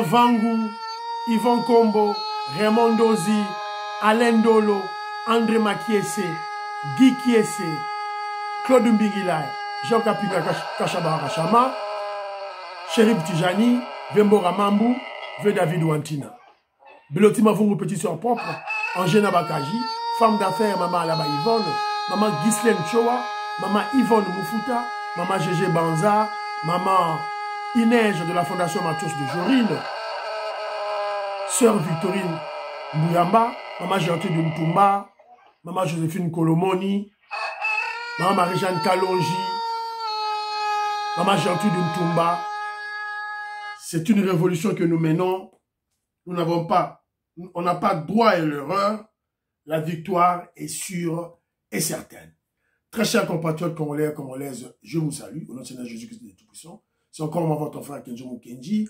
Vangu, Yvon Kombo, Raymond Dozi, Alain Dolo, André Makiese, Guy Kiese, Claude Mbigilay, Jean-Kapika Kachaba Kachama, Chérif Tijani, Vembora Mambu, V. David Wantina. Belotima Vungu, petite soeur propre, Angena Bakaji, femme d'affaires, maman Alaba Yvonne, maman Ghislaine Choa, maman Yvonne Moufuta, maman Gégé Banza, maman Inège de la Fondation Matos de Jorine, sœur Victorine Mouyamba, maman Gertrude de Mtumba, maman Joséphine Kolomoni, maman Marie-Jeanne Kalonji, maman Gertrude de Mtumba. C'est une révolution que nous menons. Nous n'avons pas, on n'a pas droit à l'erreur. La victoire est sûre et certaine. Très chers compatriotes congolais et congolaises, je vous salue au nom de Seigneur Jésus-Christ de Tout-Puissant. C'est encore votre frère Kenzo Mukenji,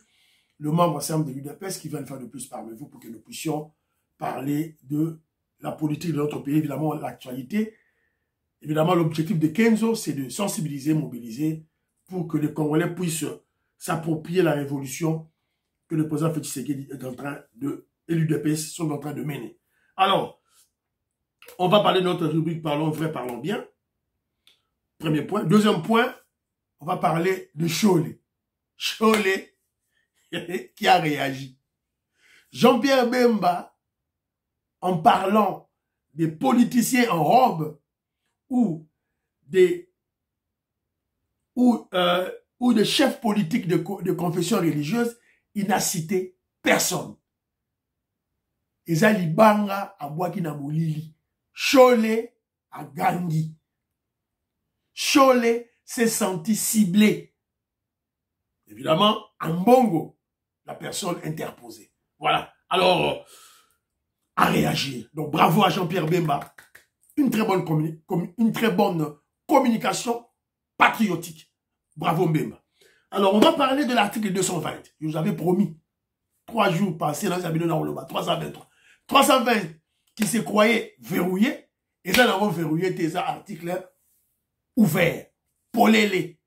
le membre ensemble de l'UDPS qui vient une fois de plus parmi vous pour que nous puissions parler de la politique de notre pays, évidemment l'actualité. Évidemment, l'objectif de Kenzo, c'est de sensibiliser, mobiliser pour que les Congolais puissent s'approprier la révolution que le président Félix Tshisekedi est en train de, et l'UDPS sont en train de mener. Alors, on va parler de notre rubrique Parlons vrai, parlons bien. Premier point. Deuxième point, on va parler de Cholet. Cholet qui a réagi. Jean-Pierre Bemba, en parlant des politiciens en robe ou des chefs politiques de confession religieuse, il n'a cité personne. Ezali Banga a Bouaki na Bolili. Cholet a Gangui. Cholet s'est senti ciblé. Évidemment, en Bongo, la personne interposée. Voilà. Alors, à réagir. Donc, bravo à Jean-Pierre Bemba. Une très bonne communication patriotique. Bravo Bemba. Alors, on va parler de l'article 220. Je vous avais promis. 3 jours passés dans Zabino Naoloba. 323. 320 qui se croyaient verrouillés. Et ça, nous avons verrouillé des articles ouverts. Polélé.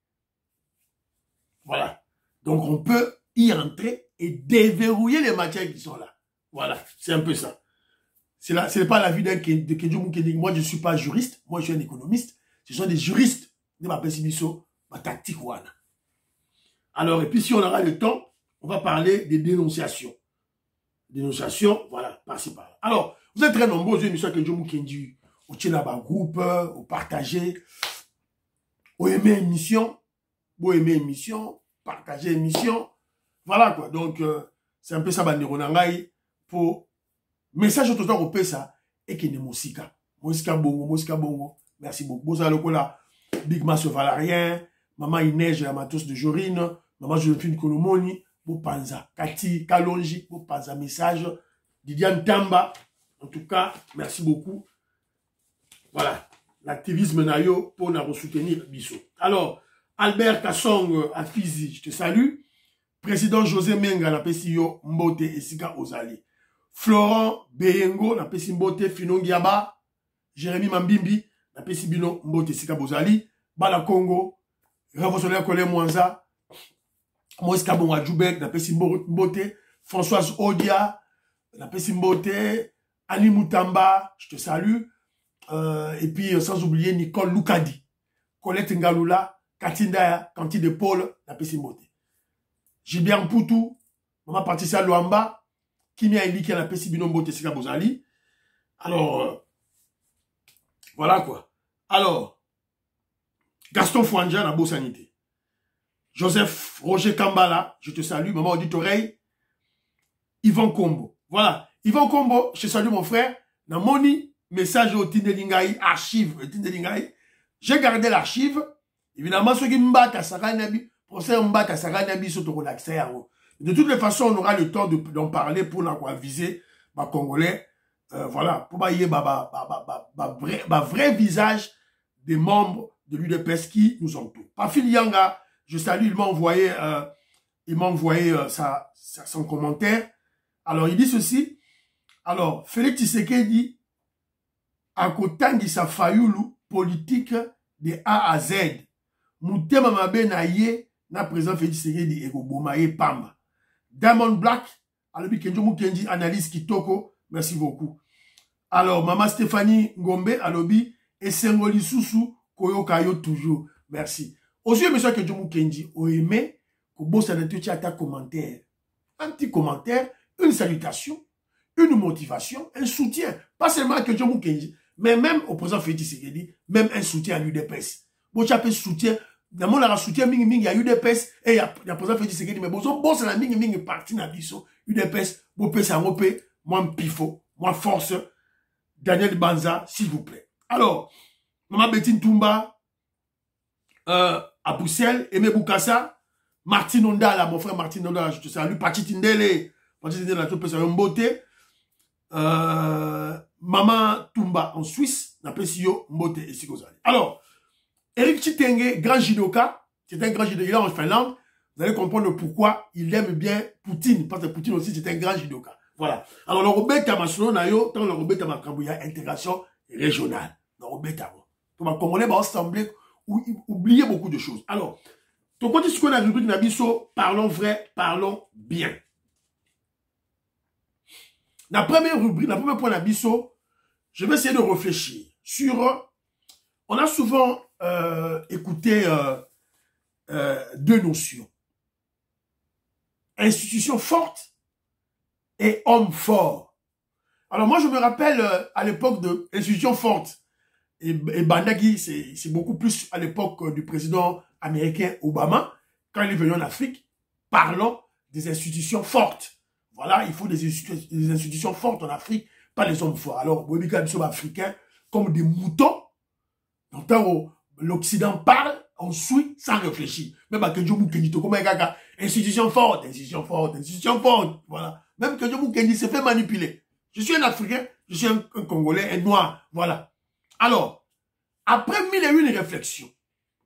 Voilà. Donc, on peut y entrer et déverrouiller les matières qui sont là. Voilà. C'est un peu ça. Ce n'est pas la vie de Kenzo Mukendi. Moi, je ne suis pas juriste. Moi, je suis un économiste. Ce sont des juristes de ma Pessibiso, ma tactique. Voilà. Alors, et puis, si on aura le temps, on va parler des dénonciations. Dénonciations, voilà, par-ci, par-là. Alors, vous êtes très nombreux aux émissions Kenzo Mukendi, au Tchénaba Groupe, au partager, au aimer émission, partager émission. Voilà quoi. Donc, c'est un peu ça, Banderonangaï, pour message tout le temps au PESA et qui ne Mosika. Mosika Bongo. Merci beaucoup. Boza Lokola, Big Mass Valarien, Maman Inège, la Matos de Jorine, Maman Joséphine Kolomoni, Bopanza, Kati, Kalonji, Bopanza, message, Didiane Tamba. En tout cas, merci beaucoup. Voilà. L'activisme Nayo pour nous soutenir Bissot. Alors, Albert Kassong à Fizi, je te salue. Président José Menga, na Pesiyo Mbote et Sika Ozali. Florent Beyengo, na Pesi Mbote, Finongiaba. Jérémy Mambimbi, na Pesi Bino Mbote, Sika Bozali. Bala Congo, Ravosolia Kole Mwanza. Moïse Kabon Adjoubek, na Pesi Mbote. Françoise Odia, na Pesi Mbote. Ali Moutamba, je te salue. Et puis, sans oublier Nicole Loukadi. Colette Ngalula, Katindaya, Kanti de Paul, na Pesi Mbote. Gilbert Poutou, Maman Patricia Luamba, Kimia Eliki, la Pesi Bino Mbote, Sika Bozali. Alors, voilà quoi. Alors, Gaston Fouanja, la Sanité. Joseph Roger Kambala, je te salue, Maman Auditoreille. Yvon Kombo. Voilà. Yvon Kombo, je te salue mon frère. Dans mon message au Tindelingaï, archive, Tindelingaï. J'ai gardé l'archive. Évidemment, ceux qui m'battent à Saranabi, procès m'battent à Saranabi, sont relaxés. De toutes les façons, on aura le temps d'en parler pour viser ma Congolais. Voilà. Pour bailler vrai visage des membres de l'UDPS qui nous entourent. Pafil Yanga, je salue, il m'a envoyé son commentaire. Alors, il dit ceci. Alors, Félix Tshisekedi dit, à côté sa fayoulou politique de A à Z, Moutema mabe na ye, na président Félix Tshisekedi eko bomaye pamba. Diamond Black, alobi Kenjo Mukendi, analyse Kitoko, merci beaucoup. Alors, Maman Stéphanie Ngombe, alobi, Essengoli Susu, Koyo Kayo toujours, merci. Aux yeux, monsieur Kenjo Mukendi, au aimé, que bossa de tout ta commentaire, un petit commentaire, une salutation, une motivation, un soutien, pas seulement à Kenjo Mukendi, mais même au président Félix Tshisekedi, même un soutien à l'UDPS. Bon, tu as soutien. Dans mon soutien, il y a UDPS et il y a le président Félix Tshisekedi, mais bon, c'est la mingi parti dans l'ISO. UDPS, bon, ça repé, moi, pifo, moi, force, Daniel Banza, s'il vous plaît. Alors, Maman Betine Toumba, à Bruxelles, Aimé Boukassa, Martin Ondala, mon frère Martin Ondala, je te salue, Pati Tindele, tu peux saluer Mbote, Maman Toumba en Suisse, Napesio, Mbote et Sigozali. Alors, Eric Chitenge, grand judoka, c'est un grand judoka en Finlande. Vous allez comprendre pourquoi il aime bien Poutine, parce que Poutine aussi c'est un grand judoka. Voilà. Alors, le Robert Tamasolo, tant le Robert Tamakambou, il y a intégration régionale. Le Robert Tamasolo. Donc, les Congolais vont sembler oublier beaucoup de choses. Alors, ton côté, ce qu'on a rubrique Nabiso, parlons vrai, parlons bien. La première rubrique, la première point Nabiso, je vais essayer de réfléchir sur. On a souvent écouté deux notions. Institution forte et homme fort. Alors moi, je me rappelle à l'époque de institution forte. Et Bandagi, c'est beaucoup plus à l'époque du président américain Obama, quand il est venu en Afrique, parlons des institutions fortes. Voilà, il faut des institutions fortes en Afrique, pas les hommes forts. Alors, vous voyez, nous sommes africains comme des moutons. Quand l'Occident parle, on suit sans réfléchir. Même à Kenjo Mukendi, comme un gaga, institution forte, institution forte, institution forte. Voilà. Même Kenjo Mukendi se fait manipuler. Je suis un Africain, je suis un Congolais, un Noir. Voilà. Alors, après 1001 réflexions,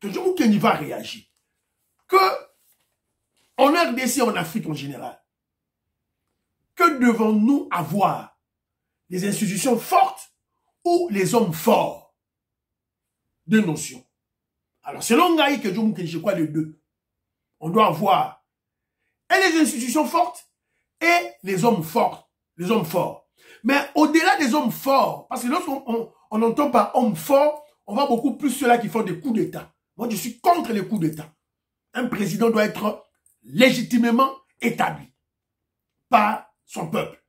Kenjo Mukendi va réagir. Que, en RDC, en Afrique en général, que devons-nous avoir? Les institutions fortes ou les hommes forts? Deux notions. Alors, selon Ngaï, que je crois les deux. On doit avoir et les institutions fortes et les hommes forts. Les hommes forts. Mais au-delà des hommes forts, parce que lorsqu'on entend par homme fort, on voit beaucoup plus ceux-là qui font des coups d'État. Moi, je suis contre les coups d'État. Un président doit être légitimement établi par son peuple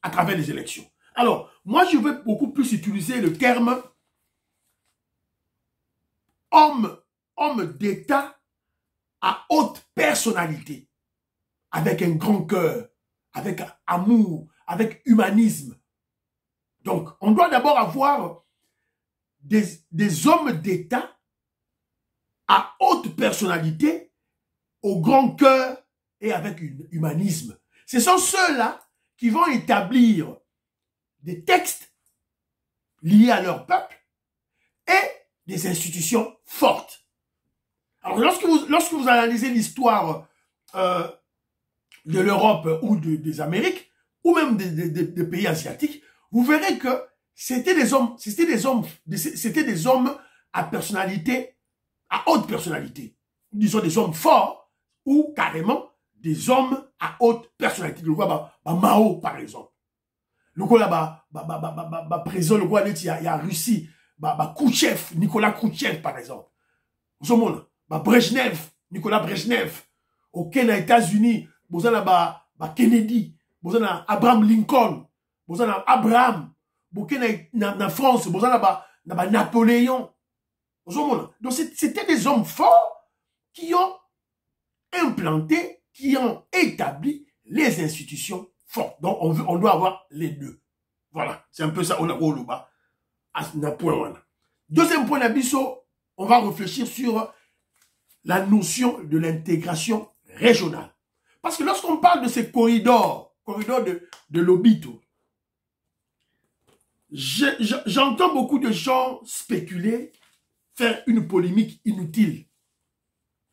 à travers les élections. Alors, moi, je veux beaucoup plus utiliser le terme homme d'État à haute personnalité, avec un grand cœur, avec amour, avec humanisme. Donc, on doit d'abord avoir des hommes d'État à haute personnalité, au grand cœur et avec humanisme. Ce sont ceux-là qui vont établir des textes liés à leur peuple et des institutions fortes. Alors, lorsque vous analysez l'histoire de l'Europe ou des Amériques, ou même des pays asiatiques, vous verrez que c'était des hommes à personnalité, à haute personnalité. Disons des hommes forts, ou carrément des hommes à haute personnalité. Le quoi, Mao, par exemple. Le quoi là, président, le quoi, il y a Russie, Khrouchtchev, Nicolas Khrouchtchev, par exemple. Vous savez, Brezhnev, Nicolas Brezhnev. Au Kenya, États-Unis, vous avez Kennedy, vous avez Abraham Lincoln, vous avez Abraham, vous avez en France, vous avez Napoléon. Vous savez, donc c'était des hommes forts qui ont implanté, qui ont établi les institutions fortes. Donc on doit avoir les deux. Voilà, c'est un peu ça, on a au bas. Deuxième point d'Abisso, on va réfléchir sur la notion de l'intégration régionale. Parce que lorsqu'on parle de ces corridors de Lobito, j'entends beaucoup de gens spéculer, faire une polémique inutile.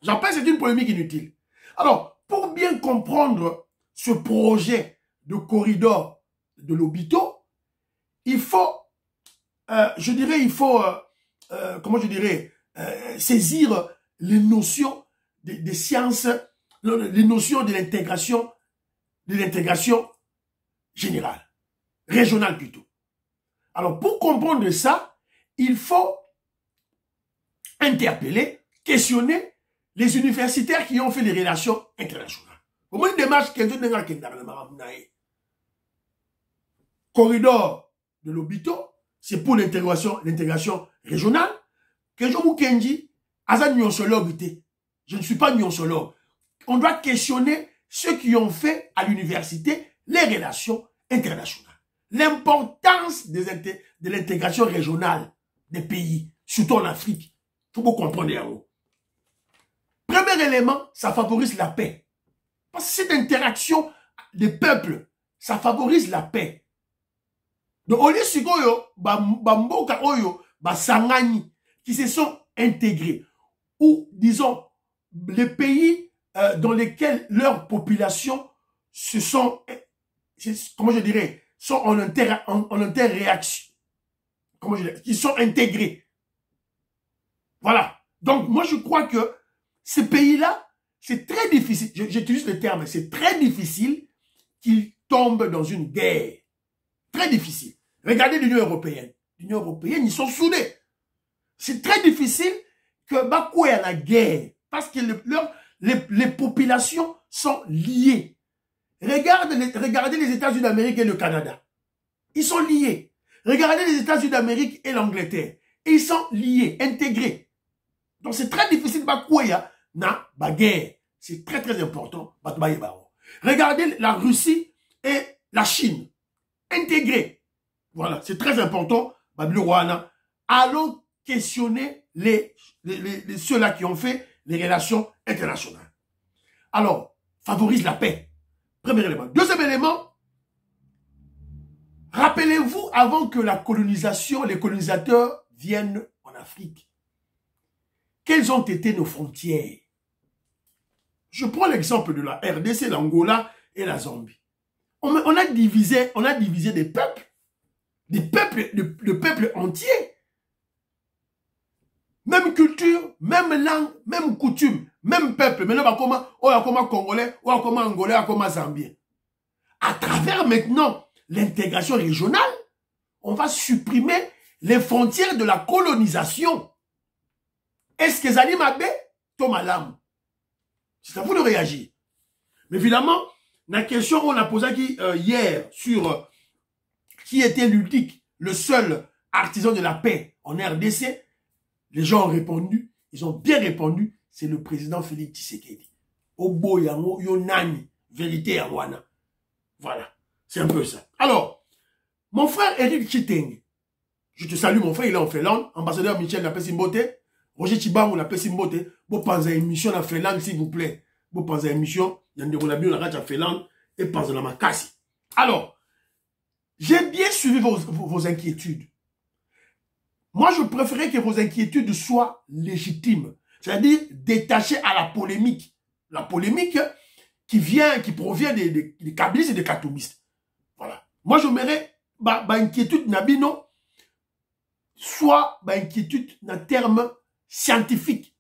J'en pense que c'est une polémique inutile. Alors, pour bien comprendre ce projet de corridor de Lobito, il faut, saisir les notions des sciences, les notions de l'intégration de l'intégration générale, régionale plutôt. Alors, pour comprendre ça, il faut interpeller, questionner les universitaires qui ont fait les relations internationales. Au moins, une démarche qui est une corridor de l'Obito, c'est pour l'intégration régionale. Kenjo Kenji, je ne suis pas nyonsologue. On doit questionner ceux qui ont fait à l'université les relations internationales. L'importance de l'intégration régionale des pays, surtout en Afrique. Il faut comprendre les mots. Premier élément, ça favorise la paix. Parce que cette interaction des peuples, ça favorise la paix. Donc, au lieu de oyo, sangani, qui se sont intégrés, ou disons, les pays dans lesquels leurs populations se sont, comment je dirais, sont en interréaction, comment je dirais, qui sont intégrés. Voilà. Donc, moi, je crois que ces pays-là, c'est très difficile, j'utilise le terme, c'est très difficile qu'ils tombent dans une guerre. Très difficile. Regardez l'Union européenne. L'Union européenne, ils sont soudés. C'est très difficile que Bakou ait la guerre. Parce que les populations sont liées. Regardez les États-Unis d'Amérique et le Canada. Ils sont liés. Regardez les États-Unis d'Amérique et l'Angleterre. Ils sont liés, intégrés. Donc c'est très difficile Bakou ait la guerre. C'est très très important. Regardez la Russie et la Chine. Intégrés. Voilà, c'est très important. Allons questionner ceux-là qui ont fait les relations internationales. Alors, favorise la paix. Premier élément. Deuxième élément, rappelez-vous, avant que la colonisation, les colonisateurs viennent en Afrique, quelles ont été nos frontières? Je prends l'exemple de la RDC, l'Angola et la Zambie. On a divisé des peuples entiers. Même culture, même langue, même coutume, même peuple. Maintenant, comment Congolais, comment Angolais, comment Zambien. À travers maintenant l'intégration régionale, on va supprimer les frontières de la colonisation. Est-ce que Zali Mabé, Thomas Lam? C'est à vous de réagir. Mais évidemment, la question qu'on a posée hier sur qui était Ludic, le seul artisan de la paix en RDC, les gens ont répondu, ils ont bien répondu, c'est le président Félix Tshisekedi. Obo yango yonani, vérité yawana. Voilà, c'est un peu ça. Alors, mon frère Eric Chiteng, je te salue mon frère, il est en Finlande, ambassadeur Michel Napesimbote, Roger Chibang Napesimbote, vous pensez à une mission en Finlande s'il vous plaît. Vous pensez à une mission, il y a une Finlande et pensez à ma casse. Alors, j'ai bien suivi vos inquiétudes. Moi, je préférais que vos inquiétudes soient légitimes. C'est-à-dire détachées à la polémique. La polémique qui provient des kabylistes et des katoumistes. Voilà. Moi, je m'irais, inquiétude n'abino, soit inquiétude en termes scientifiques,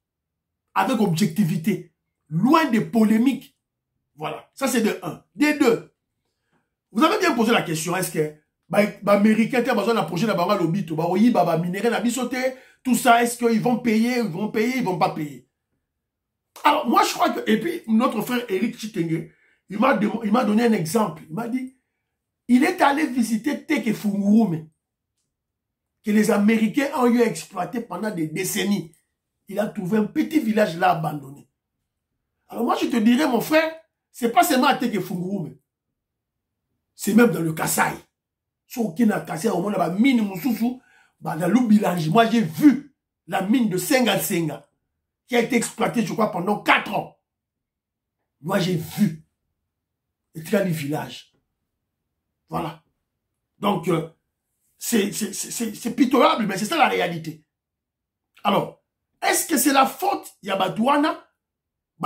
avec objectivité, loin des polémiques. Voilà. Ça, c'est de 1. De 2. Vous avez bien posé la question, est-ce que Américains ont besoin d'un projet d'abord l'obito, minerai na bisote, tout ça, est-ce qu'ils vont payer, ils vont pas payer. Alors, moi, je crois que, et puis, notre frère Eric Chitenge, il m'a donné un exemple. Il m'a dit, il est allé visiter Teke Fungurume, que les Américains ont eu exploité pendant des décennies. Il a trouvé un petit village là abandonné. Alors, moi, je te dirais, mon frère, c'est pas seulement à Teke Fungurume. C'est même dans le Kasaï. Sur Kina Kasaï, au moment où mine Moussoussou, dans le bilange. Moi, j'ai vu la mine de Senga Senga, qui a été exploitée, je crois, pendant 4 ans. Moi, j'ai vu. Et tu as les villages. Voilà. Donc, c'est pitoyable, mais c'est ça la réalité. Alors, est-ce que c'est la faute Yabadouana,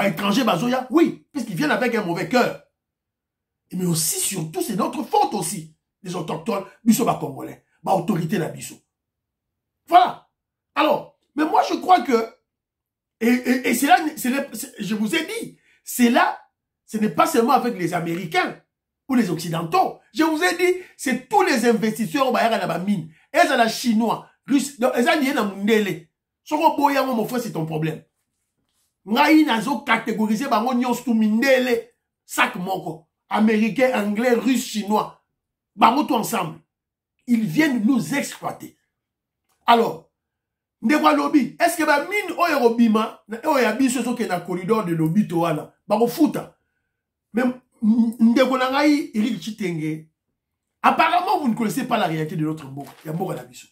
étranger Bazoya? Oui, puisqu'ils viennent avec un mauvais cœur. Mais aussi, surtout, c'est notre faute aussi, les autochtones, biso congolais, autorité la biso. Voilà. Alors, mais moi, je crois que, et c'est là, je vous ai dit, c'est là, ce n'est pas seulement avec les Américains, pour les Occidentaux. Je vous ai dit, c'est tous les investisseurs au Bayard à la mine. Et ça, la Chinois, Russes, et ça, il y a un mundele. Soko boya, mon frère, c'est ton problème. Ngai nazo catégoriser, bango nyos tout mindele. Sac moko. Américain, anglais, russe, chinois. Bango tout ensemble. Ils viennent nous exploiter. Alors, ndekwa lobby, est-ce que ba mine oyo bima, oyo biso so ke na corridor de lobby to wana, bango futa. Même ndeko na ngai Eric Chitenge. Apparemment, vous ne connaissez pas la réalité de notre mboka. Il y a mboka na biso.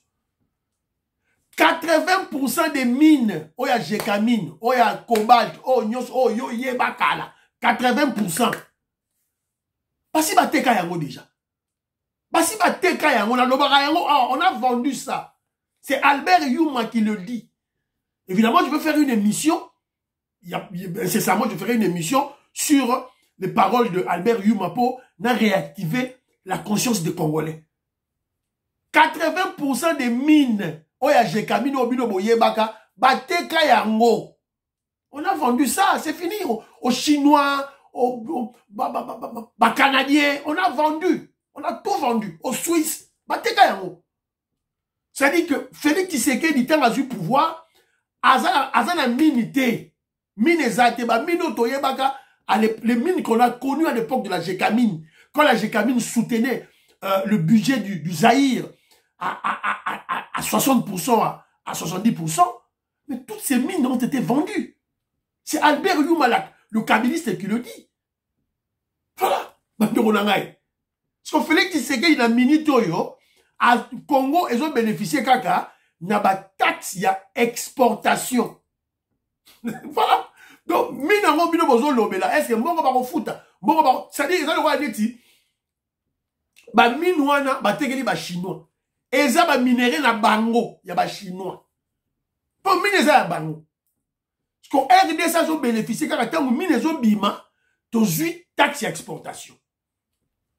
80% des mines, oya Jekamine, oya Cobalt, nyos, yo yebakala. 80%. Basi bateka yango déjà. Basi bateka yango na lobaka yango, on a vendu ça. C'est Albert Youma qui le dit. Évidemment, je veux faire une émission. Incessamment, je ferai une émission sur les paroles de Albert Youma pour réactiver la conscience des Congolais. 80% des mines, oya Jekamine, obino boyebaka, bateka yango. On a vendu ça, c'est fini. Aux Chinois, aux Canadiens, on a vendu. On a tout vendu. Aux Suisses, bateka yango. C'est-à-dire que Félix Tshisekedi dit a eu pouvoir, azana minité, mine ezate, ba mine otoyebaka, les mines qu'on a connues à l'époque de la Jekamine, quand la Jekamine soutenait le budget du Zaïre à 60%, à 70%, mais toutes ces mines ont été vendues. C'est Albert Youmalak, le kabiliste, qui le dit. Voilà. Parce que Félix Tshisekedi a minité yo, à Congo, ils ont bénéficié kaka, n'a pas taxe, il y a exportation. Voilà. Donc, mina ngo bino bozo lobela, est-ce que mbongo ba ko futa? Mbongo ba, c'est-à-dire, ils ont dit, ba minouana, ba tekeli ba chinois. Eza ba minéré na bango, ya ba chinois. Pour mine eza ya bango. Parce que RDC ont bénéficié kaka, tango mine zo bima, to zui taxe ya exportation.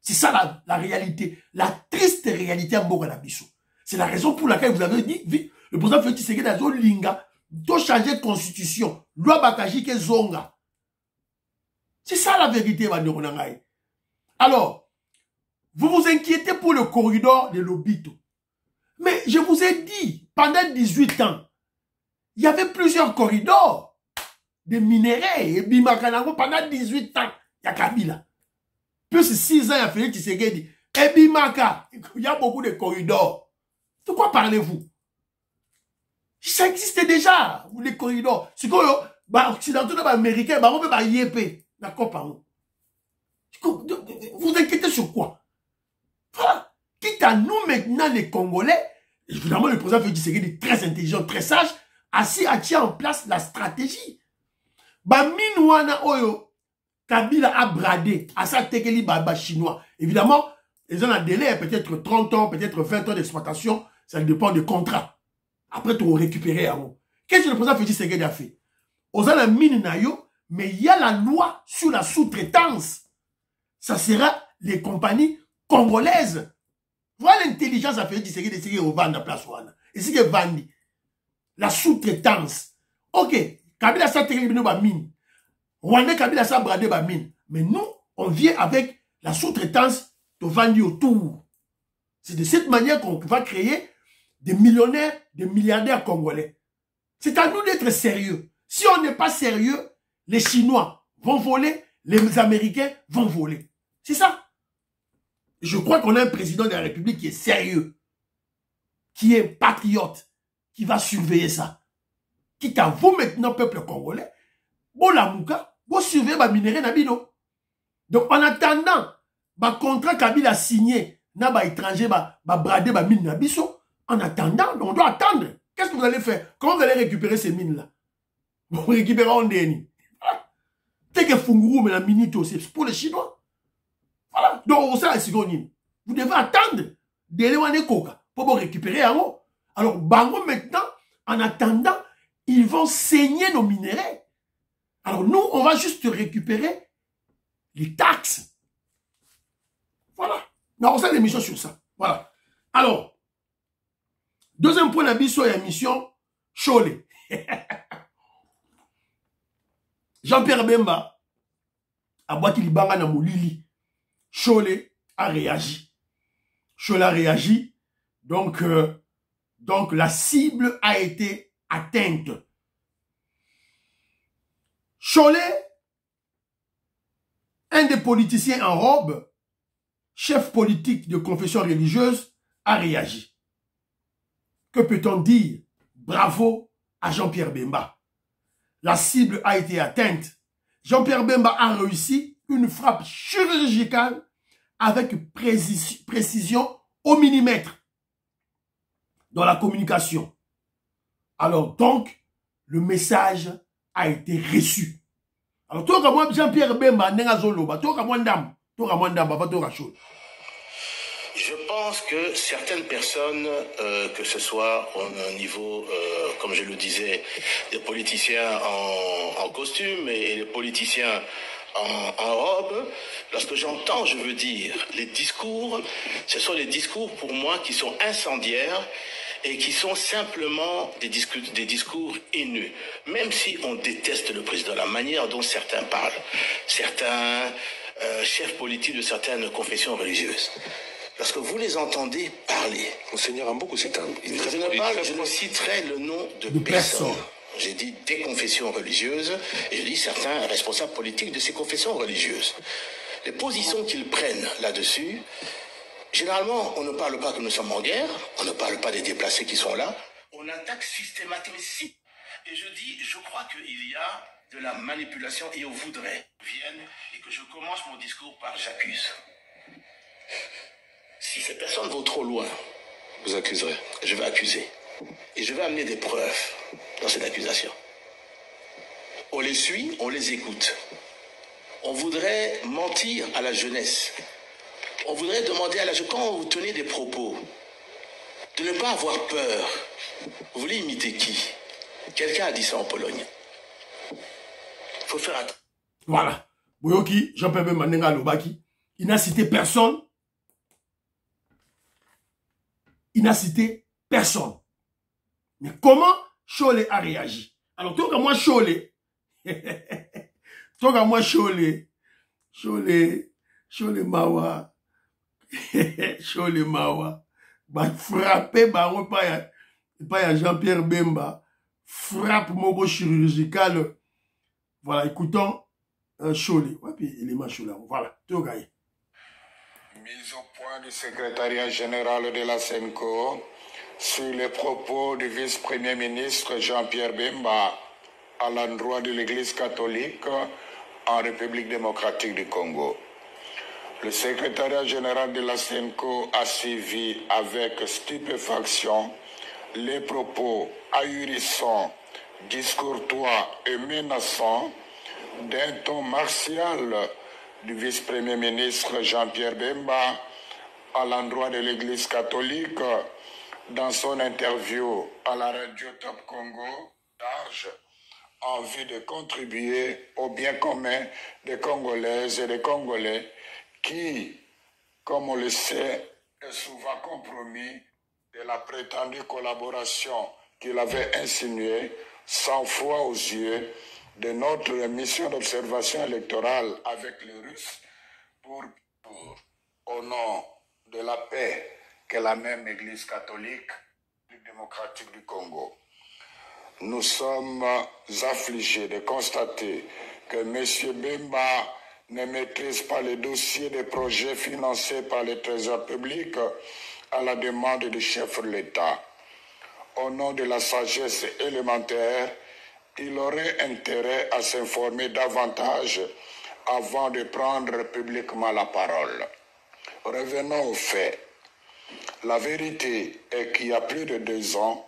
C'est ça la réalité, la triste réalité à Mboganabiso. C'est la raison pour laquelle vous avez dit, le président Félix Tshisekedi a dit, Linga, doit changer de constitution, loi Bakaji ke Zonga. C'est ça la vérité, Banderonangaï. Alors, vous vous inquiétez pour le corridor de l'Obito. Mais je vous ai dit, pendant 18 ans, il y avait plusieurs corridors de minéraux et Bimakanango pendant 18 ans. Il y a Kabila. Plus 6 ans, il y a Félix Tshisekedi. Et Bimaka, il y a beaucoup de corridors. De quoi parlez-vous? Ça existait déjà, les corridors. C'est quoi, occidentaux, américains, on peut pas yéper. D'accord, pardon. Vous inquiétez sur quoi? Voilà. Quitte à nous maintenant, les Congolais, évidemment, le président Félix Tshisekedi est très intelligent, très sage, assis à tirer en place la stratégie. Minouana Oyo, Kabila a bradé à sa tekeli baba chinois. Évidemment, ils ont un délai, peut-être 30 ans, peut-être 20 ans d'exploitation. Ça dépend du contrat. Après, tu vas récupérer à vous. Qu'est-ce que le président Félix Tshisekedi a fait? Aux la mine nayo, mais il y a la loi sur la sous-traitance. Ça sera les compagnies congolaises. Voilà l'intelligence à Félix Tshisekedi d'essayer de vendre la place. Ici, que vendre. La sous-traitance. Ok, Kabila sa tekeli ba mine. Rwanda Kabila sa bradé ba mine. Mais nous, on vient avec la sous-traitance de vendre autour. C'est de cette manière qu'on va créer des millionnaires, des milliardaires congolais. C'est à nous d'être sérieux. Si on n'est pas sérieux, les Chinois vont voler, les Américains vont voler. C'est ça. Je crois qu'on a un président de la République qui est sérieux, qui est patriote, qui va surveiller ça. Quitte à vous maintenant, peuple congolais, bon la mouka, bon surveiller ma minéré nabino. Donc en attendant, ma contrat Kabila signé, na ba étranger, ba bradé ba mine nabiso, en attendant, on doit attendre. Qu'est-ce que vous allez faire? Comment vous allez récupérer ces mines-là? Vous récupérez en déni. Dès que Funguru, mais la minute, c'est pour les Chinois. Voilà. Donc, vous devez attendre d'éléments coca pour vous récupérer en haut. Alors, Bango, maintenant, en attendant, ils vont saigner nos minéraux. Alors, nous, on va juste récupérer les taxes. Voilà. On fait l'émission sur ça. Voilà. Alors, deuxième point d'abisso et émission, Cholet. Jean-Pierre Bemba a boîti libanga na molili. Cholet a réagi. Cholet a réagi. Donc la cible a été atteinte. Cholet, un des politiciens en robe, chef politique de confession religieuse, a réagi. Que peut-on dire? Bravo à Jean-Pierre Bemba. La cible a été atteinte. Jean-Pierre Bemba a réussi une frappe chirurgicale avec précision au millimètre dans la communication. Alors donc, le message a été reçu. Alors, toi, comme moi, Jean-Pierre Bemba, toi, comme moi, je pense que certaines personnes, que ce soit au niveau, comme je le disais, des politiciens en costume et les politiciens en robe, lorsque j'entends, je veux dire, les discours, ce sont des discours pour moi qui sont incendiaires et qui sont simplement des discours haineux. Même si on déteste le président, la manière dont certains parlent, certains chefs politiques de certaines confessions religieuses, lorsque vous les entendez parler, Monseigneur Amboko, c'est un... je ne citerai le nom de personne. J'ai dit des confessions religieuses, et je dis certains responsables politiques de ces confessions religieuses. Les positions qu'ils prennent là-dessus, généralement, on ne parle pas que nous sommes en guerre, on ne parle pas des déplacés qui sont là, on attaque systématiquement. Et je dis, je crois qu'il y a de la manipulation et on voudrait vienne et que je commence mon discours par j'accuse. Si ces personnes vont trop loin, vous accuserez. Je vais accuser. Et je vais amener des preuves dans cette accusation. On les suit, on les écoute. On voudrait mentir à la jeunesse. On voudrait demander à la jeunesse, quand vous tenez des propos, de ne pas avoir peur. Vous voulez imiter qui? Quelqu'un a dit ça en Pologne. Il faut faire attention. Voilà. Boyoki, Jean-Pierre Bemba Nenga Lobaki, il n'a cité personne. Il n'a cité personne. Mais comment Cholet a réagi? Alors, toi comme moi, Cholet, toi comme moi, Cholet Mawa, Cholet Mawa, bah, frappé, bah, on pas y Jean-Pierre Bemba, frappe mogo chirurgicale. Voilà, écoutons Cholet. Ouais, puis élément Cholet. Voilà, toi, gars. Mise au point du secrétariat général de la SENCO sur les propos du vice-premier ministre Jean-Pierre Bemba à l'endroit de l'Église catholique en République démocratique du Congo. Le secrétariat général de la SENCO a suivi avec stupéfaction les propos ahurissants, discourtois et menaçants d'un ton martial du vice-premier ministre Jean-Pierre Bemba à l'endroit de l'Église catholique dans son interview à la radio Top Congo, large, en vue de contribuer au bien commun des Congolaises et des Congolais qui, comme on le sait, est souvent compromis de la prétendue collaboration qu'il avait insinuée sans foi aux yeux de notre mission d'observation électorale avec les Russes pour, au nom de la paix que la même Église catholique démocratique du Congo. Nous sommes affligés de constater que M. Bemba ne maîtrise pas les dossiers des projets financés par le Trésor public à la demande du chef de l'État. Au nom de la sagesse élémentaire, il aurait intérêt à s'informer davantage avant de prendre publiquement la parole. Revenons aux faits. La vérité est qu'il y a plus de 2 ans,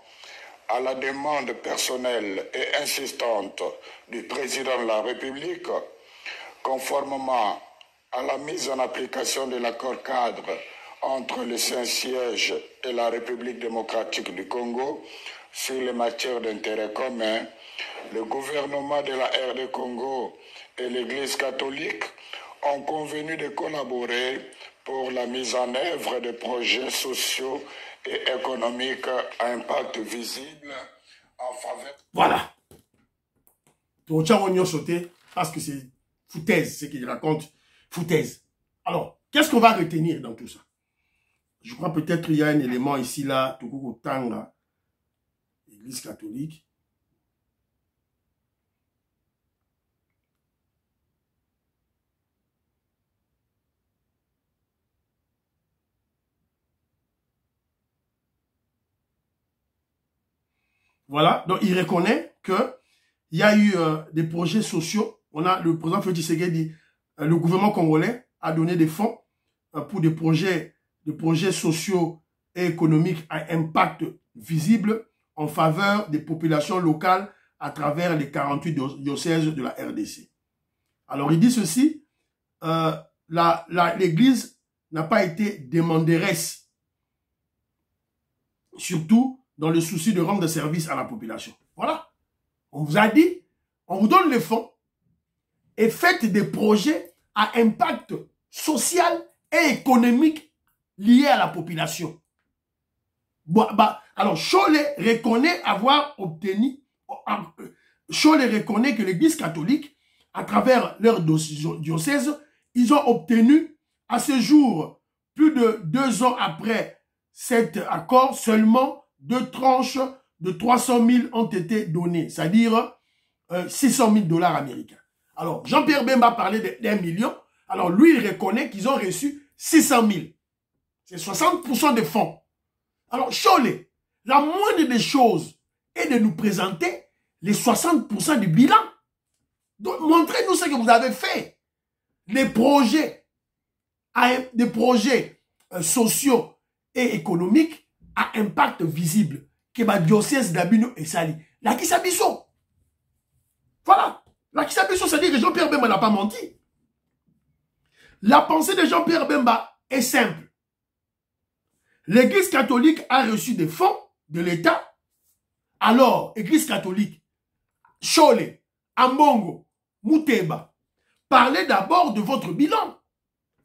à la demande personnelle et insistante du président de la République, conformément à la mise en application de l'accord cadre entre le Saint-Siège et la République démocratique du Congo sur les matières d'intérêt commun, le gouvernement de la RD Congo et l'Église catholique ont convenu de collaborer pour la mise en œuvre de projets sociaux et économiques à impact visible en faveur... Voilà. Ton tchao sauté parce que c'est foutaise ce qu'il raconte. Foutaise. Alors, qu'est-ce qu'on va retenir dans tout ça? Je crois peut-être qu'il y a un élément ici, là, Tokuko Tanga, Église catholique. Voilà, donc il reconnaît qu'il y a eu des projets sociaux. On a le président Félix Tshisekedi, le gouvernement congolais a donné des fonds pour des projets sociaux et économiques à impact visible en faveur des populations locales à travers les 48 diocèses de la RDC. Alors il dit ceci, l'Église n'a pas été demanderesse, surtout dans le souci de rendre service à la population. Voilà. On vous a dit, on vous donne les fonds et faites des projets à impact social et économique liés à la population. Alors, Cholet reconnaît avoir obtenu, Cholet reconnaît que l'Église catholique, à travers leur diocèse, ils ont obtenu à ce jour, plus de 2 ans après cet accord, seulement 2 tranches de 300 000 ont été données, c'est-à-dire 600 000 $ américains. Alors, Jean-Pierre Bemba parlait d'1 million. Alors, lui, il reconnaît qu'ils ont reçu 600 000. C'est 60% des fonds. Alors, Cholet, la moindre des choses est de nous présenter les 60% du bilan. Donc, montrez-nous ce que vous avez fait. Des projets sociaux et économiques à impact visible que ma diocèse d'Abino et Sali. La Kisabiso. Voilà. La Kisabiso, c'est-à-dire que Jean-Pierre Bemba n'a pas menti. La pensée de Jean-Pierre Bemba est simple. L'Église catholique a reçu des fonds de l'État. Alors, Église catholique, Cholet, Ambongo, Mouteba, parlez d'abord de votre bilan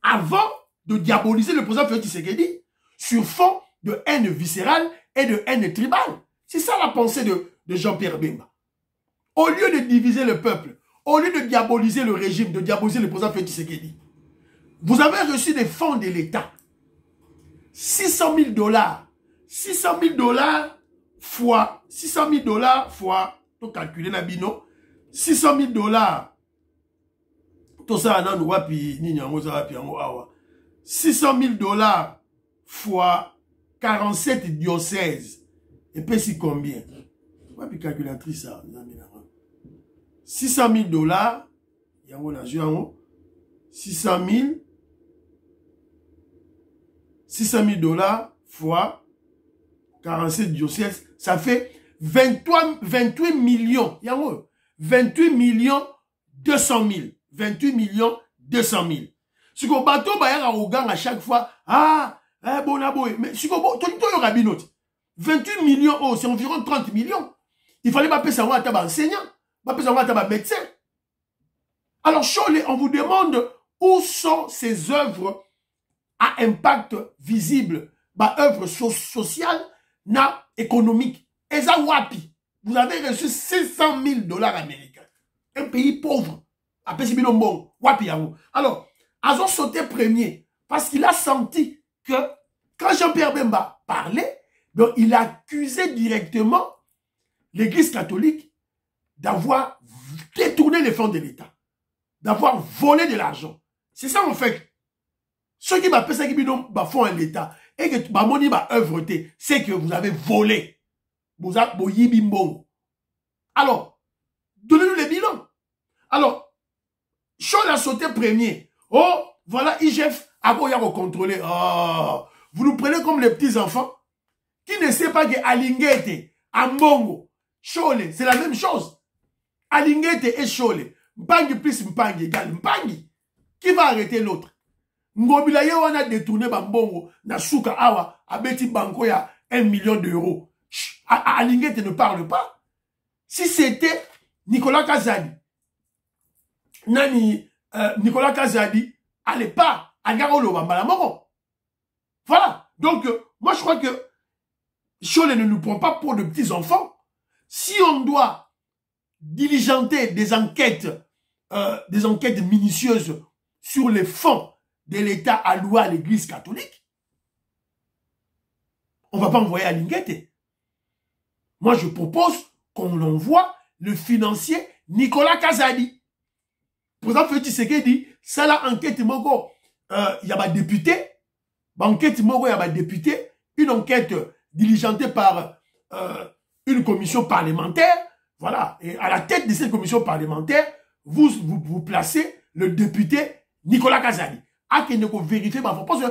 avant de diaboliser le président Félix Tshisekedi sur fond de haine viscérale et de haine tribale. C'est ça la pensée de Jean-Pierre Bemba. Au lieu de diviser le peuple, au lieu de diaboliser le régime, de diaboliser le président Félix Tshisekedi, vous avez reçu des fonds de l'État. 600 000 $. 600 000 $ fois, 600 000 $ fois, tout calculer la bino, 600 000 $, tout ça, on a nous wapi, ni nyango za wapi, 600 000 $ fois 47 diocèses. Et puis c'est combien? Wapi calculatrice ça? 600 000 $, yango na juango, 600 000 $ fois 47 diocèses, ça fait 28 millions. Yango, 28 millions 200 000. 28 millions 200 000. Si vous bateau à chaque fois, mais si vous 28 millions, oh, c'est environ 30 millions. Il fallait pas payer ça à tabac enseignant, pas payer ça à tabac médecin. Alors, Cholet, on vous demande où sont ces œuvres à impact visible, œuvres sociales, économiques. Et ça, wapi, vous avez reçu 600 000 $ américains. Un pays pauvre. Alors, Azon sauté premier parce qu'il a senti que quand Jean-Pierre Bemba parlait, donc il accusait directement l'Église catholique d'avoir détourné les fonds de l'État, d'avoir volé de l'argent. C'est ça en fait. Ceux qui m'appellent ça qui font à l'État et que moni ma œuvre, c'est que vous avez volé. Vous avez boyibimbo. Alors, donnez-nous les bilans. Alors, Cholet a sauté premier. Oh, voilà, IGF a contrôler. Oh, vous nous prenez comme les petits enfants qui ne savent pas que Alingete, Ambongo, Cholet, c'est la même chose. Alingete et Cholet. Mpangi plus Mpangi égale Mpangi. Qui va arrêter l'autre? Ngobilaye on a détourné Bambongo, Nasuka Awa, Abeti Banko ya 1 million €. Alingete ne parle pas. Si c'était Nicolas Kazadi, Nicolas Kazadi, allez pas à Garolo Bambalamoro. Voilà. Donc, moi je crois que Cholet ne nous prend pas pour de petits enfants. Si on doit diligenter des enquêtes minutieuses sur les fonds de l'État alloué à l'Église catholique, on ne va pas envoyer à Linguete. Moi, je propose qu'on envoie le financier Nicolas Kazadi. Pour ça, Félix Tshisekedi, ça la enquête, il y a des députés, enquête, il y a des députés, une enquête diligentée par une commission parlementaire. Voilà. Et à la tête de cette commission parlementaire, vous placez le député Nicolas Kazadi. À qui ne vérifier, parce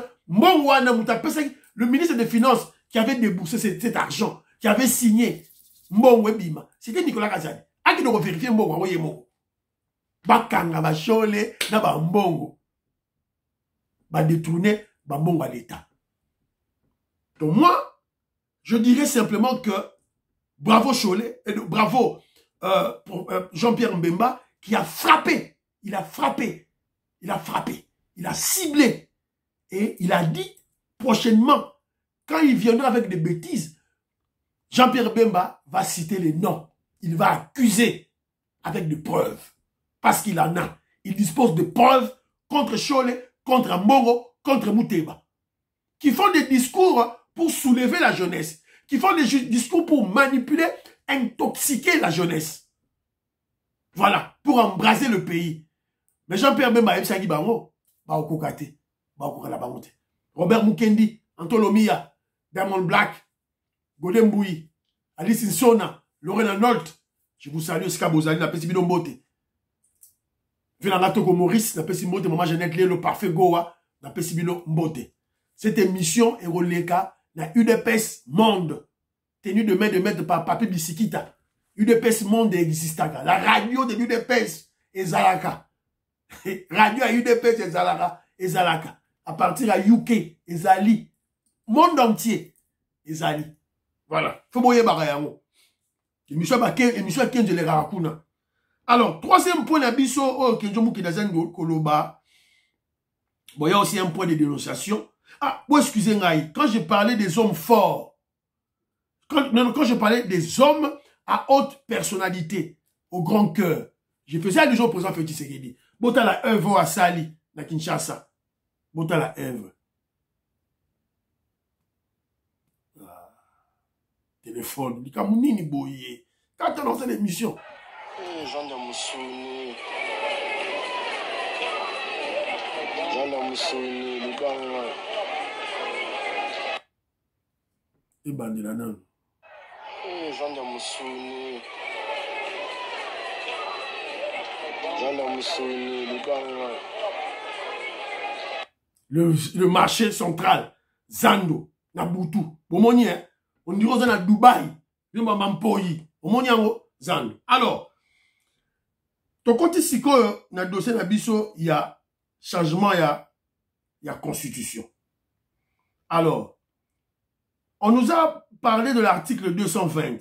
que le ministre des Finances qui avait déboursé cet argent, qui avait signé Mbongwe, c'était Nicolas Kazadi. À qui ne vérifier Mbongwe, Bakanga, Bachole, Naba Mbongo, détourner Mbongo à l'État. Donc moi, je dirais simplement que bravo Cholet, bravo Jean-Pierre Mbemba, qui a frappé, il a ciblé, et il a dit prochainement, quand il viendra avec des bêtises, Jean-Pierre Mbemba va citer les noms, il va accuser avec des preuves, parce qu'il en a, il dispose de preuves contre Cholet, contre Mbongo, contre Mouteba, qui font des discours pour soulever la jeunesse, qui font des discours pour manipuler, intoxiquer la jeunesse. Voilà, pour embraser le pays. Mais Jean-Pierre Bemba, Robert Mukendi, Antolomia, Diamond Black, Godem Bouyi, Alice Insona, Lorena Nolt, je vous salue, Ska Bozali, na pesi bidon bote. Venanga Toko Maurice, na pesi mbote, Maman Jeannette le parfait Goa, na pesi bidon bote. Cette émission est releka na UDPS Monde, tenue de main de maître par Papi Bisikita. UDPS Monde existaka. La radio de UDPS est Zalaka. Radio à UDPS est Zalaka. À partir à UK, Ezali. Monde entier, Ezali. Voilà. Faut boyer barayango. Émission à 15 de l'Erakuna. Alors, troisième point d'abisso, oh, Kenjomu Kidazen Koloba. Bon, il y a aussi un point de dénonciation. Ah, bon, excusez-moi, quand je parlais des hommes forts, quand je parlais des hommes à haute personnalité, au grand cœur, je faisais allusion au président Félix Tshisekedi. Bota la œuvre à Sali, na Kinshasa. Bota la œuvre. Ah. Téléphone, il y a Mounini Boye. Quand on lance l'émission. Jean de Moussouni. Jean de Moussouni, le gars. Et Bandela nan. Jean de Moussouni. Jean de Moussouni, le gars. Le marché central, Zando, Nabutu, Bomoni, on dirait que à Dubaï, le Mamampoyi, Bomoni, Zando. Alors, ton côté, si que dans le dossier Nabiso, il y a changement, il y a constitution. Alors, on nous a parlé de l'article 220.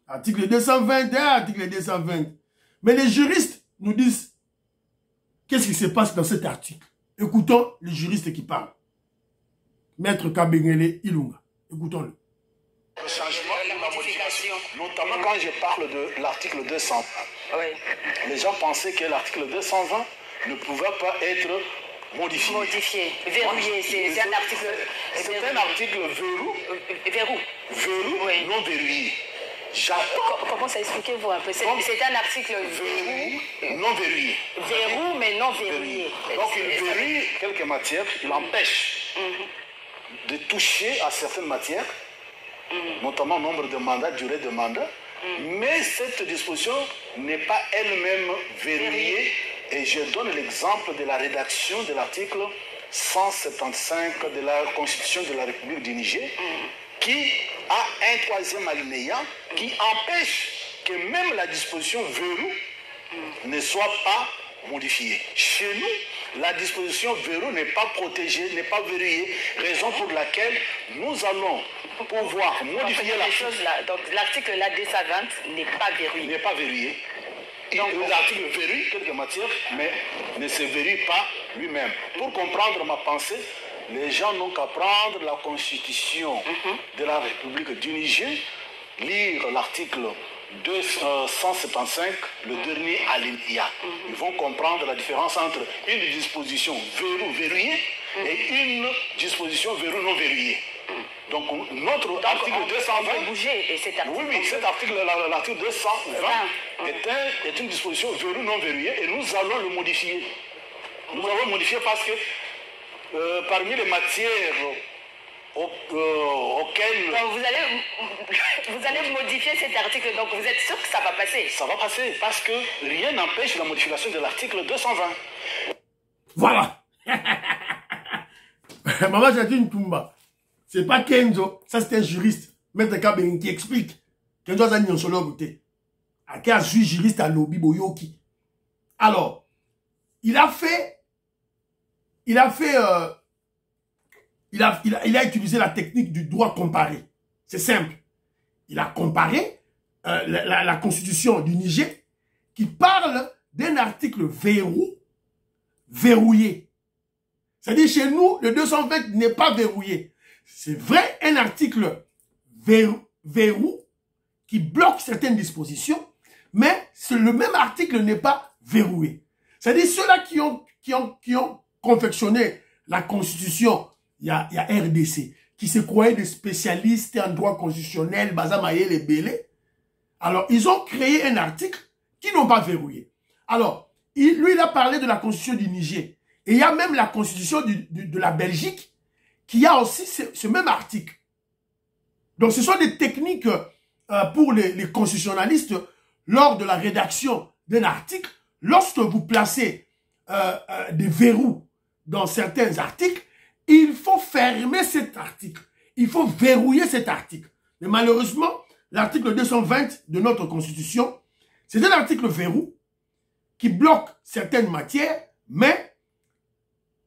Article 220, article 220. Mais les juristes nous disent, qu'est-ce qui se passe dans cet article? Écoutons les juristes qui parlent. Maître Kabengele Ilunga. Écoutons-le. Le changement et la modification. Notamment quand je parle de l'article 200. Oui. Les gens pensaient que l'article 220 ne pouvait pas être modifié. Modifié. Verrouillé. C'est un article. C'est un article verrou. Verrou. Verrou, oui. Non verrouillé. Comment ça expliquez-vous un peu? C'est un article verrou, non verrouillé. Verrou, mais non verrouillé. Donc il verrouille quelques matières, il empêche de toucher à certaines matières, notamment nombre de mandats, durée de mandat. Mais cette disposition n'est pas elle-même verrouillée. Et je donne l'exemple de la rédaction de l'article 175 de la Constitution de la République du Niger, qui a un troisième alinéa qui empêche que même la disposition verrou ne soit pas modifiée. Chez nous, la disposition verrou n'est pas protégée, n'est pas verrouillée, raison pour laquelle nous allons pouvoir modifier la chose. Donc l'article là 220 n'est pas verrouillé. N'est pas verrouillé. L'article verrouille quelques matières, mais ne se verrouille pas lui-même. Pour comprendre ma pensée, les gens n'ont qu'à prendre la constitution de la République du Niger, lire l'article 275, le dernier alinéa. Ils vont comprendre la différence entre une disposition verrouillée et une disposition non verrouillée. Donc notre article 220... bouger et cet article... Oui, cet article, l'article 220 est une disposition non verrouillée et nous allons le modifier. Nous allons le modifier parce que parmi les matières auxquelles... Donc vous allez modifier cet article, donc vous êtes sûr que ça va passer? Ça va passer parce que rien n'empêche la modification de l'article 220. Voilà. Maman Jadine Toumba. C'est pas Kenzo, ça c'était un juriste. Maître Kabeng qui explique. Kenzo a dit solo goûté. A qui a su juriste à Lobby Boyoki. Alors, il a utilisé la technique du droit comparé. C'est simple. Il a comparé la constitution du Niger qui parle d'un article verrouillé. C'est-à-dire chez nous, le 220 n'est pas verrouillé. C'est vrai, un article verrou qui bloque certaines dispositions, mais le même article n'est pas verrouillé. C'est-à-dire ceux-là qui ont confectionné la constitution, il y a RDC, qui se croyaient des spécialistes en droit constitutionnel, Bazamaye et Bélé. Alors, ils ont créé un article qui n'ont pas verrouillé. Alors, lui, il a parlé de la constitution du Niger. Et il y a même la constitution de la Belgique qui a aussi ce même article. Donc, ce sont des techniques pour les constitutionnalistes lors de la rédaction d'un article. Lorsque vous placez des verrous dans certains articles, il faut fermer cet article. Il faut verrouiller cet article. Mais malheureusement, l'article 220 de notre Constitution, c'est un article verrou qui bloque certaines matières, mais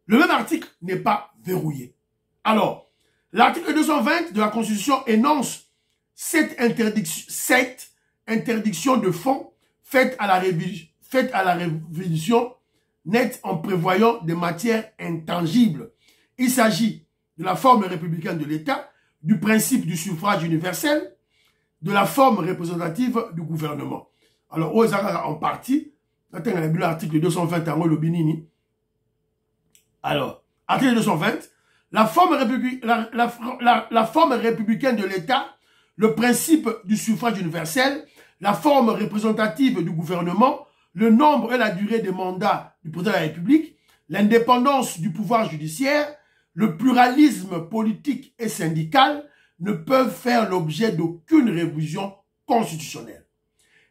le même article n'est pas verrouillé. Alors, l'article 220 de la Constitution énonce cette interdiction de fonds faite à la révision nette en prévoyant des matières intangibles. Il s'agit de la forme républicaine de l'État, du principe du suffrage universel, de la forme représentative du gouvernement. Alors, en partie, l'article 220 en Lobinini. Alors, article 220, la forme républicaine de l'État, le principe du suffrage universel, la forme représentative du gouvernement, le nombre et la durée des mandats du président de la République, l'indépendance du pouvoir judiciaire, le pluralisme politique et syndical ne peuvent faire l'objet d'aucune révision constitutionnelle.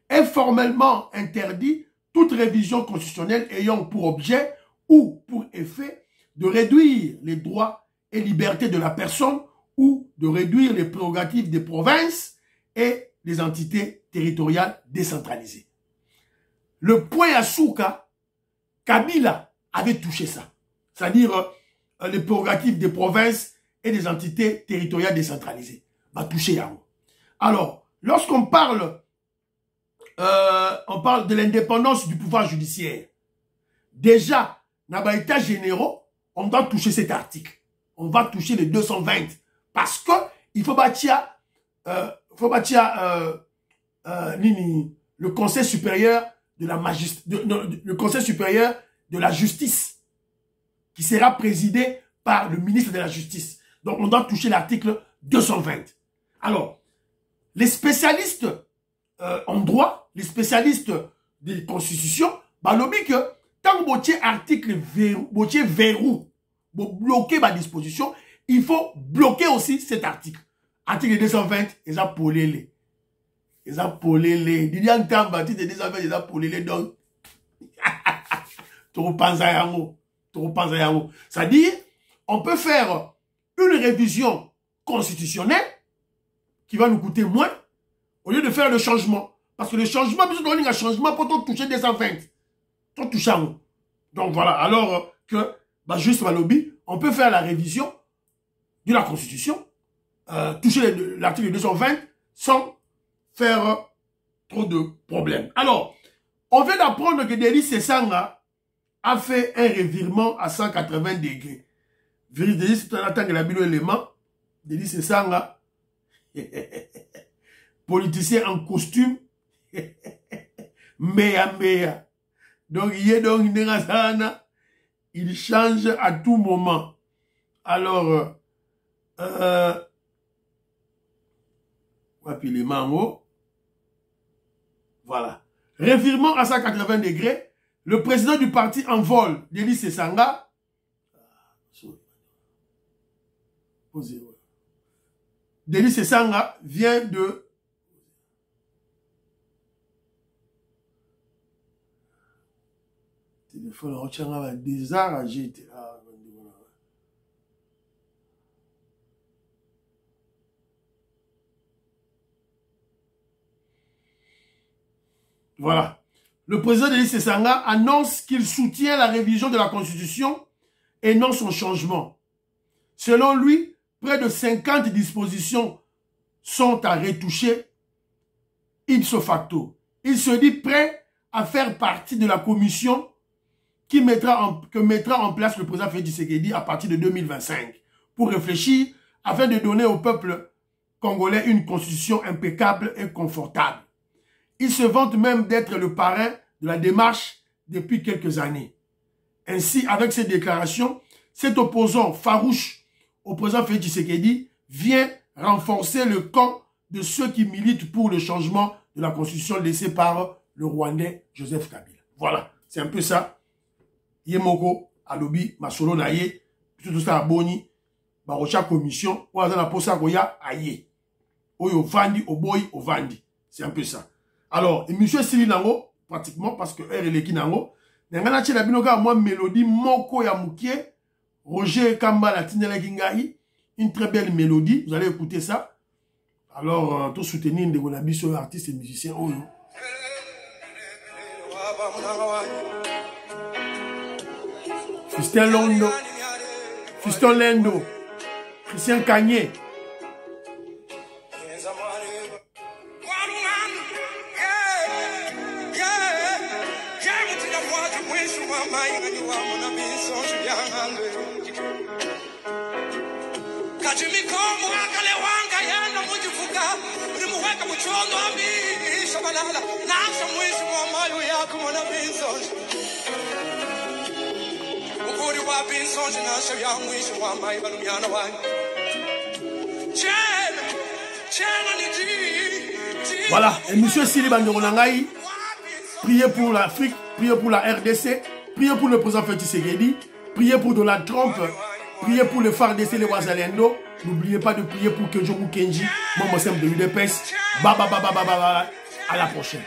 Est formellement interdit toute révision constitutionnelle ayant pour objet ou pour effet de réduire les droits et libertés de la personne ou de réduire les prérogatives des provinces et des entités territoriales décentralisées. Le point à Souka, Kabila avait touché ça. C'est-à-dire les prérogatives des provinces et des entités territoriales décentralisées. Va toucher Yango. Alors, lorsqu'on parle de l'indépendance du pouvoir judiciaire, déjà, dans les états généraux, on doit toucher cet article. On va toucher les 220. Parce que il faut bâtir, le Conseil supérieur de la justice, qui sera présidé par le ministre de la Justice. Donc, on doit toucher l'article 220. Alors, les spécialistes en droit, les spécialistes des constitutions, balobi que tant que article verrou, pour bloquer ma disposition, il faut bloquer aussi cet article. Article 220, ils ont polélé. Ils ont polélé. Didier Ntamba, article 220, ils ont polélé. Donc, c'est-à-dire, on peut faire une révision constitutionnelle qui va nous coûter moins au lieu de faire le changement. Parce que le changement, besoin de un changement pour toucher 220. Tout toucher à nous. Donc voilà, alors que, juste ma lobby, on peut faire la révision de la Constitution, toucher l'article 220 sans faire trop de problèmes. Alors, on vient d'apprendre que Denis Sessanga a fait un revirement à 180 degrés. Denis Sessanga, politicien en costume, Mbeya. Donc, il change à tout moment. Alors, les mango. Voilà. Revirement à 180 degrés, le président du parti en vol, Denis Sesanga, Denis Sesanga vient de téléphone désarrangé. Voilà. Le président Denis Sesanga annonce qu'il soutient la révision de la Constitution et non son changement. Selon lui, près de 50 dispositions sont à retoucher ipso facto. Il se dit prêt à faire partie de la commission que mettra en place le président Félix Tshisekedi à partir de 2025 pour réfléchir afin de donner au peuple congolais une constitution impeccable et confortable. Il se vante même d'être le parrain de la démarche depuis quelques années. Ainsi, avec ces déclarations, cet opposant farouche au président Félix Tshisekedi vient renforcer le camp de ceux qui militent pour le changement de la constitution laissée par le Rwandais Joseph Kabila. Voilà, c'est un peu ça. Yemoko, Alobi, Masolo Naye, tout ça à Boni, Barocha Commission, ou à la Posa Goya, Aye. Oyo Vandi, Oboy, Ovandi. C'est un peu ça. Alors, et monsieur Sili Nango, pratiquement, parce que R. Eleki Nango, Nengana Tchela Binoga, moi, mélodie, Moko Yamoukie, Roger Kamba, Tinela Gingahi, une très belle mélodie, vous allez écouter ça. Alors, tout soutenir de Gonabi sur artistes et musiciens. Oh, non. Fiston Londo, Fiston Lendo, Christian Kanye. Voilà, et monsieur Sili Banderonangaï, priez pour l'Afrique, priez pour la RDC, priez pour le président Félix Tshisekedi, priez pour Donald Trump, priez pour le FARDC, les Wazalendo. N'oubliez pas de prier pour Kenjoku Kenji, Momo Sem de l'UDPS. À la prochaine.